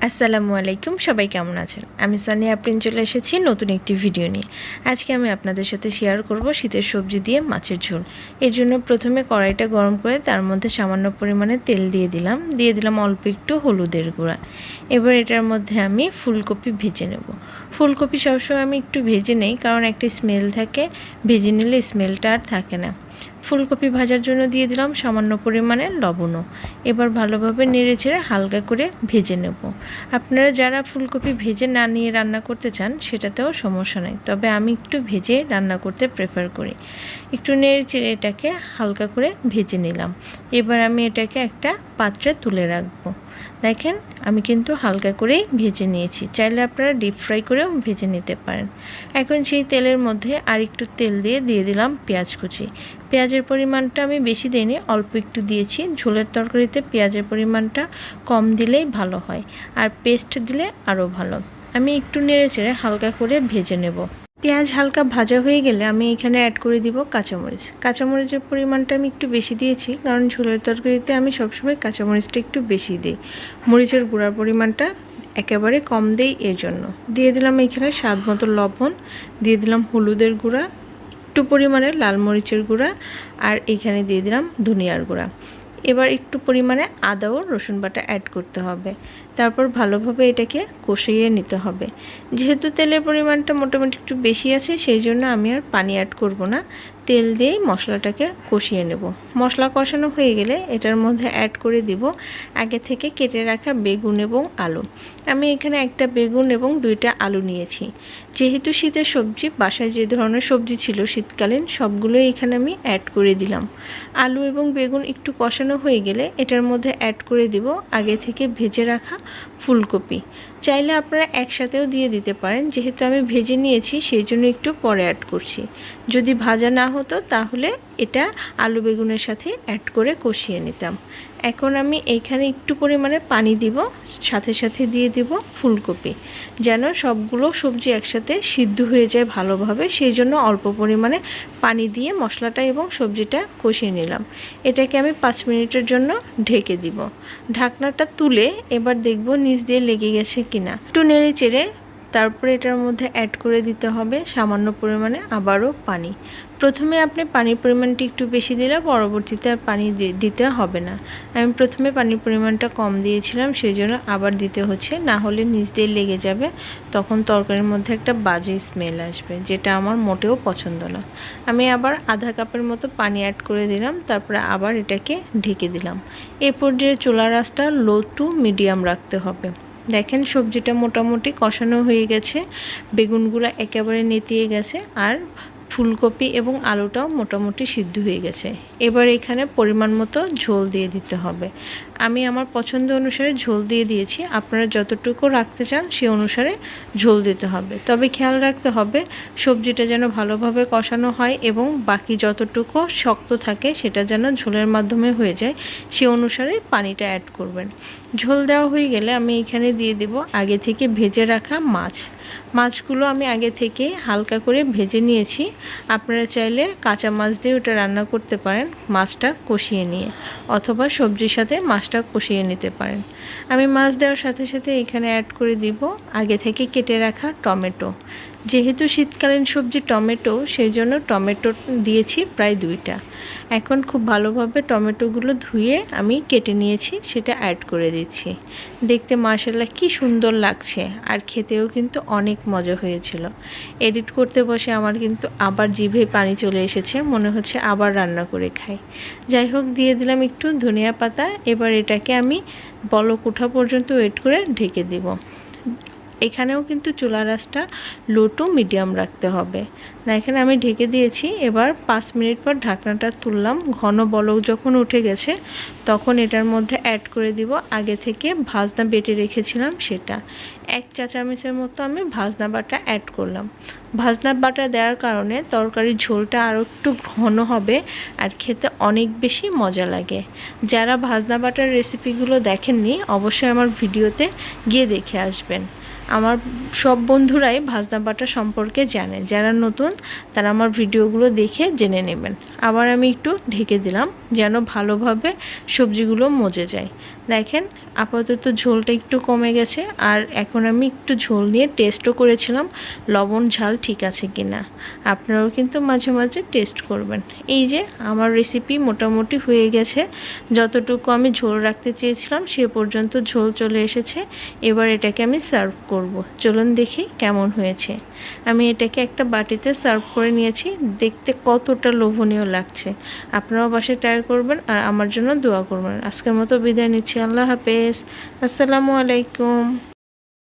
আসসালামু আলাইকুম, সবাই কেমন আছেন? আমি সানিয়া আপ্রিন চলে এসেছি নতুন একটি ভিডিও নিয়ে। আজকে আমি আপনাদের সাথে শেয়ার করব শীতের সবজি দিয়ে মাছের ঝোল। এর জন্য প্রথমে কড়াইটা গরম করে তার মধ্যে সামান্য পরিমাণে তেল দিয়ে দিলাম অল্প একটু হলুদের গুঁড়া। এবার এটার মধ্যে আমি ফুলকপি ভেজে নেব। ফুলকপি সবসময় আমি একটু ভেজে নেই, কারণ একটা স্মেল থাকে, ভেজে নিলে স্মেলটা আর থাকে না। ফুলকপি ভাজার জন্য দিয়ে দিলাম সামান্য পরিমাণে লবণও। এবার ভালোভাবে নেড়েচেড়ে হালকা করে ভেজে নেব। আপনারা যারা ফুলকপি ভেজে না নিয়ে রান্না করতে চান সেটাতেও সমস্যা নেই, তবে আমি একটু ভেজে রান্না করতে প্রেফার করি। একটু নেড়েচেড়ে এটাকে হালকা করে ভেজে নিলাম। এবার আমি এটাকে একটা পাত্রে তুলে রাখবো। দেখেন, আমি কিন্তু হালকা করেই ভেজে নিয়েছি, চাইলে আপনারা ডিপ ফ্রাই করেও ভেজে নিতে পারেন। এখন সেই তেলের মধ্যে আর একটু তেল দিয়ে দিলাম পেঁয়াজ কুচি। পেঁয়াজের পরিমাণটা আমি বেশি দিইনি, অল্প একটু দিয়েছি। ঝোলের তরকারিতে পেঁয়াজের পরিমাণটা কম দিলেই ভালো হয়, আর পেস্ট দিলে আরও ভালো। আমি একটু নেড়েচেড়ে হালকা করে ভেজে নেব। পেঁয়াজ হালকা ভাজা হয়ে গেলে আমি এখানে অ্যাড করে দিব কাঁচামরিচ। কাঁচামরিচের পরিমাণটা আমি একটু বেশি দিয়েছি, কারণ ঝোলের তরকারিতে আমি সবসময় কাঁচামরিচটা একটু বেশি দিই। মরিচের গুঁড়ার পরিমাণটা একেবারে কম দেই, এর জন্য দিয়ে দিলাম এখানে স্বাদ মতো লবণ, দিয়ে দিলাম হলুদের গুঁড়া, একটু পরিমাণে লাল মরিচের গুঁড়া, আর এখানে দিয়ে দিলাম ধনিয়ার গুঁড়া। এবার একটু পরিমাণে আদা ও রসুন বাটা অ্যাড করতে হবে। তারপর ভালোভাবে এটাকে কষিয়ে নিতে হবে। যেহেতু তেলের পরিমাণটা মোটামুটি একটু বেশি আছে, সেই জন্য আমি আর পানি অ্যাড করব না, তেল দিয়েই মশলাটাকে কষিয়ে নেব। মশলা কষানো হয়ে গেলে এটার মধ্যে অ্যাড করে দিব আগে থেকে কেটে রাখা বেগুন এবং আলু। আমি এখানে একটা বেগুন এবং 2টা আলু নিয়েছি। যেহেতু শীতের সবজি, বাসায় যে ধরনের সবজি ছিল শীতকালীন সবগুলোই এখানে আমি অ্যাড করে দিলাম। আলু এবং বেগুন একটু কষানো হয়ে গেলে এটার মধ্যে অ্যাড করে দিব আগে থেকে ভেজে রাখা ফুলকপি। চাইলে আপনারা একসাথেও দিয়ে দিতে পারেন, যেহেতু আমি ভেজে নিয়েছি সেই জন্য একটু পরে অ্যাড করছি। যদি ভাজা না হতো তাহলে এটা আলু বেগুনের সাথে অ্যাড করে কষিয়ে নিতাম। এখন আমি এইখানে একটু পরিমাণে পানি দিব, সাথে সাথে দিয়ে দিব ফুলকপি, যেন সবগুলো সবজি একসাথে সিদ্ধ হয়ে যায় ভালোভাবে। সেই জন্য অল্প পরিমাণে পানি দিয়ে মশলাটা এবং সবজিটা কষিয়ে নিলাম। এটাকে আমি 5 মিনিটের জন্য ঢেকে দিব। ঢাকনাটা তুলে এবার দেখব নিচ দিয়ে লেগে গেছে কিনা। একটু নেড়ে চেড়ে তারপরে এটার মধ্যে অ্যাড করে দিতে হবে সামান্য পরিমাণে আবারও পানি। প্রথমে আপনি পানির পরিমাণটি একটু বেশি দিলে পরবর্তীতে আর পানি দিতে হবে না। আমি প্রথমে পানির পরিমাণটা কম দিয়েছিলাম, সেই জন্য আবার দিতে হচ্ছে, না হলে নিচ দিয়ে লেগে যাবে, তখন তরকারির মধ্যে একটা বাজে স্মেল আসবে, যেটা আমার মোটেও পছন্দ না। আমি আবার আধা কাপের মতো পানি অ্যাড করে দিলাম, তারপরে আবার এটাকে ঢেকে দিলাম। এ পর্যায়ে চুলার আঁচটা লো টু মিডিয়াম রাখতে হবে। দেখেন, সবজিটা মোটামুটি কষানো হয়ে গেছে, বেগুনগুলো একেবারে নেতিয়ে গেছে, আর ফুলকপি এবং আলুটাও মোটামুটি সিদ্ধ হয়ে গেছে। এবার এখানে পরিমাণ মতো ঝোল দিয়ে দিতে হবে। আমি আমার পছন্দ অনুসারে ঝোল দিয়ে দিয়েছি, আপনারা যতটুকু রাখতে চান সে অনুসারে ঝোল দিতে হবে। তবে খেয়াল রাখতে হবে সবজিটা যেন ভালোভাবে কষানো হয় এবং বাকি যতটুকু শক্ত থাকে সেটা যেন ঝোলের মাধ্যমে হয়ে যায়, সে অনুসারে পানিটা অ্যাড করবেন। ঝোল দেওয়া হয়ে গেলে আমি এখানে দিয়ে দেব আগে থেকে ভেজে রাখা মাছ। মাছগুলো আমি আগে থেকে হালকা করে ভেজে নিয়েছি। আপনারা চাইলে কাঁচা মাছ দিয়ে ওটা রান্না করতে পারেন, মাছটা কষিয়ে নিয়ে, অথবা সবজির সাথে মাছটা কষিয়ে নিতে পারেন। আমি মাছ দেওয়ার সাথে সাথে এখানে অ্যাড করে দিব আগে থেকে কেটে রাখা টমেটো। যেহেতু শীতকালীন সবজি টমেটো, সেই জন্য টমেটো দিয়েছি প্রায় 2টা। এখন খুব ভালোভাবে টমেটোগুলো ধুয়ে আমি কেটে নিয়েছি, সেটা অ্যাড করে দিচ্ছি। দেখতে মাশাআল্লাহ কি সুন্দর লাগছে, আর খেতেও কিন্তু অনেক মজা হয়েছিল। এডিট করতে বসে আমার কিন্তু আবার জিভে পানি চলে এসেছে, মনে হচ্ছে আবার রান্না করে খাই। যাই হোক, দিয়ে দিলাম একটু ধনিয়া পাতা। এবার এটাকে আমি বলক ওঠা পর্যন্ত ওয়েট করে ঢেকে দেব। এখানেও কিন্তু চুলার আঁচটা লো টু মিডিয়াম রাখতে হবে। না, এখানে আমি ঢেকে দিয়েছি। এবার 5 মিনিট পর ঢাকনাটা তুললাম। ঘন বলক যখন উঠে গেছে তখন এটার মধ্যে অ্যাড করে দিব আগে থেকে ভাজনা বেটে রেখেছিলাম সেটা। 1 চা চামচের মতো আমি ভাজনা বাটা অ্যাড করলাম। ভাজনা বাটা দেওয়ার কারণে তরকারির ঝোলটা আরও একটু ঘন হবে আর খেতে অনেক বেশি মজা লাগে। যারা ভাজনা বাটার রেসিপিগুলো দেখেননি অবশ্যই আমার ভিডিওতে গিয়ে দেখে আসবেন। আমার সব বন্ধুরাই ভাজনা বাটা সম্পর্কে জানে, যারা নতুন তারা আমার ভিডিওগুলো দেখে জেনে নেবেন। আবার আমি একটু ঢেকে দিলাম যেন ভালোভাবে সবজিগুলো মজে যায়। দেখেন আপাতত ঝোলটা একটু কমে গেছে, আর এখন আমি একটু ঝোল নিয়ে টেস্টও করেছিলাম লবণ ঝাল ঠিক আছে কি না। আপনারাও কিন্তু মাঝে মাঝে টেস্ট করবেন। এই যে আমার রেসিপি মোটামুটি হয়ে গেছে, যতটুকু আমি ঝোল রাখতে চেয়েছিলাম সে পর্যন্ত ঝোল চলে এসেছে। এবার এটাকে আমি সার্ভ করব। চলুন দেখি কেমন হয়েছে। আমি এটাকে একটা বাটিতে সার্ভ করে নিয়েছি, দেখতে কতটা লোভনীয় লাগছে। আপনারাও বাসায় ট্রাই করবেন আর আমার জন্য দোয়া করবেন। আজকের মতো বিদায় নিচ্ছি। আল্লাহ হাফেজ। আসসালামু আলাইকুম।